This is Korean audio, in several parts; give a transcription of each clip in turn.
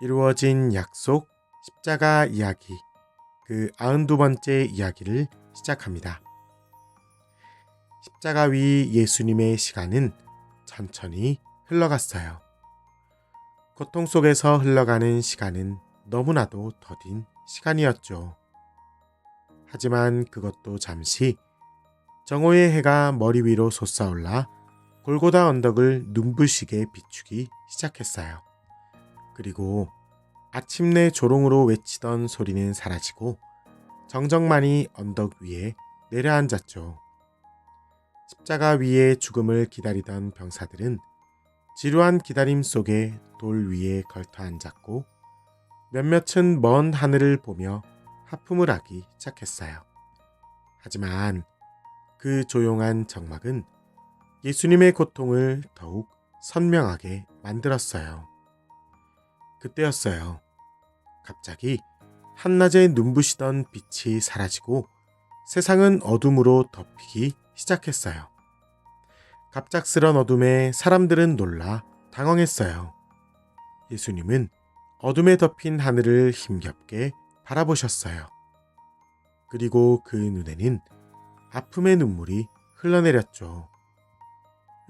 이루어진 약속 십자가 이야기 그 92번째 이야기를 시작합니다. 십자가 위 예수님의 시간은 천천히 흘러갔어요. 고통 속에서 흘러가는 시간은 너무나도 더딘 시간이었죠. 하지만 그것도 잠시 정오의 해가 머리 위로 솟아올라 골고다 언덕을 눈부시게 비추기 시작했어요. 그리고 아침내 조롱으로 외치던 소리는 사라지고 정적만이 언덕 위에 내려앉았죠. 십자가 위에 죽음을 기다리던 병사들은 지루한 기다림 속에 돌 위에 걸터 앉았고 몇몇은 먼 하늘을 보며 하품을 하기 시작했어요. 하지만 그 조용한 적막은 예수님의 고통을 더욱 선명하게 만들었어요. 그때였어요. 갑자기 한낮에 눈부시던 빛이 사라지고 세상은 어둠으로 덮이기 시작했어요. 갑작스런 어둠에 사람들은 놀라 당황했어요. 예수님은 어둠에 덮인 하늘을 힘겹게 바라보셨어요. 그리고 그 눈에는 아픔의 눈물이 흘러내렸죠.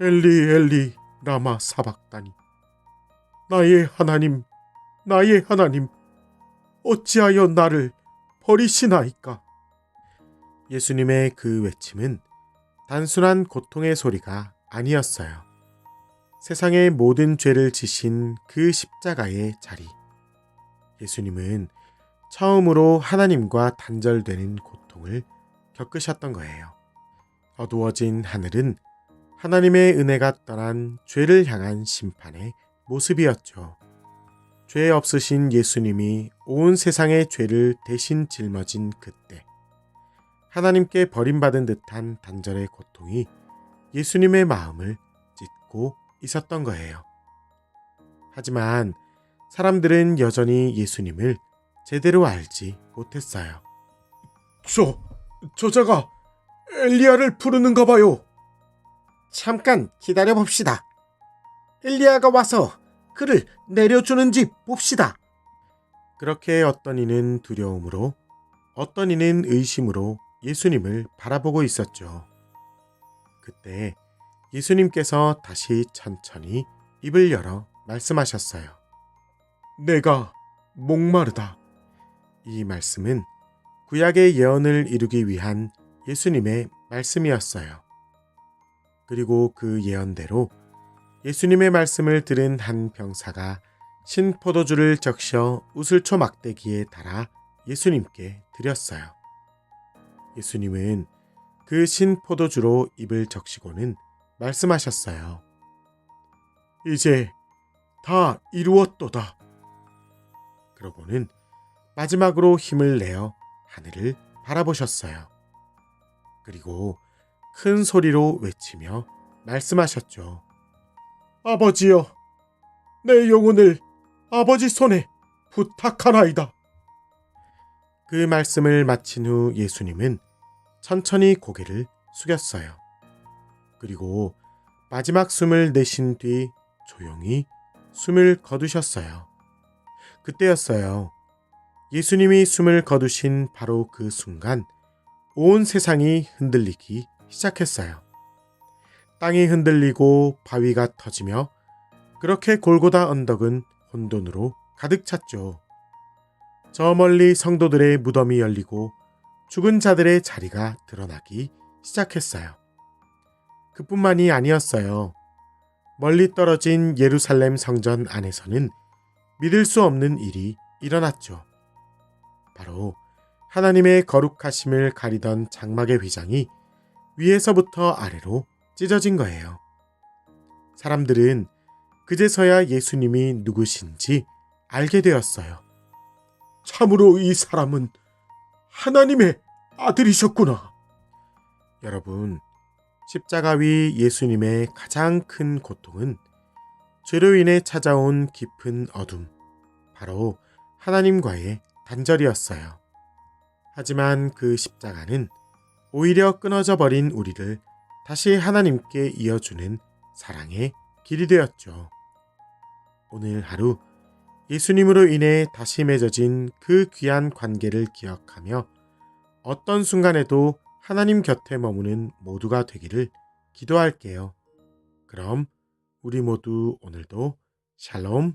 엘리 엘리 라마 사박다니, 나의 하나님, 나의 하나님, 어찌하여 나를 버리시나이까. 예수님의 그 외침은 단순한 고통의 소리가 아니었어요. 세상의 모든 죄를 지신 그 십자가의 자리. 예수님은 처음으로 하나님과 단절되는 고통을 겪으셨던 거예요. 어두워진 하늘은 하나님의 은혜가 떠난 죄를 향한 심판의 모습이었죠. 죄 없으신 예수님이 온 세상의 죄를 대신 짊어진 그때, 하나님께 버림받은 듯한 단절의 고통이 예수님의 마음을 찢고 있었던 거예요. 하지만 사람들은 여전히 예수님을 제대로 알지 못했어요. 저자가 엘리야를 부르는가 봐요. 잠깐 기다려 봅시다. 엘리야가 와서 그를 내려주는지 봅시다. 그렇게 어떤 이는 두려움으로, 어떤 이는 의심으로 예수님을 바라보고 있었죠. 그때 예수님께서 다시 천천히 입을 열어 말씀하셨어요. 내가 목마르다. 이 말씀은 구약의 예언을 이루기 위한 예수님의 말씀이었어요. 그리고 그 예언대로 예수님의 말씀을 들은 한 병사가 신 포도주를 적셔 우슬초 막대기에 달아 예수님께 드렸어요. 예수님은 그 신 포도주로 입을 적시고는 말씀하셨어요. 이제 다 이루었도다. 그러고는 마지막으로 힘을 내어 하늘을 바라보셨어요. 그리고 큰 소리로 외치며 말씀하셨죠. 아버지여, 내 영혼을 아버지 손에 부탁하나이다. 그 말씀을 마친 후 예수님은 천천히 고개를 숙였어요. 그리고 마지막 숨을 내쉰 뒤 조용히 숨을 거두셨어요. 그때였어요. 예수님이 숨을 거두신 바로 그 순간 온 세상이 흔들리기 시작했어요. 땅이 흔들리고 바위가 터지며 그렇게 골고다 언덕은 혼돈으로 가득 찼죠. 저 멀리 성도들의 무덤이 열리고 죽은 자들의 자리가 드러나기 시작했어요. 그뿐만이 아니었어요. 멀리 떨어진 예루살렘 성전 안에서는 믿을 수 없는 일이 일어났죠. 바로 하나님의 거룩하심을 가리던 장막의 휘장이 위에서부터 아래로 찢어진 거예요. 사람들은 그제서야 예수님이 누구신지 알게 되었어요. 참으로 이 사람은 하나님의 아들이셨구나. 여러분, 십자가 위 예수님의 가장 큰 고통은 죄로 인해 찾아온 깊은 어둠, 바로 하나님과의 단절이었어요. 하지만 그 십자가는 오히려 끊어져 버린 우리를 다시 하나님께 이어주는 사랑의 길이 되었죠. 오늘 하루 예수님으로 인해 다시 맺어진 그 귀한 관계를 기억하며 어떤 순간에도 하나님 곁에 머무는 모두가 되기를 기도할게요. 그럼 우리 모두 오늘도 샬롬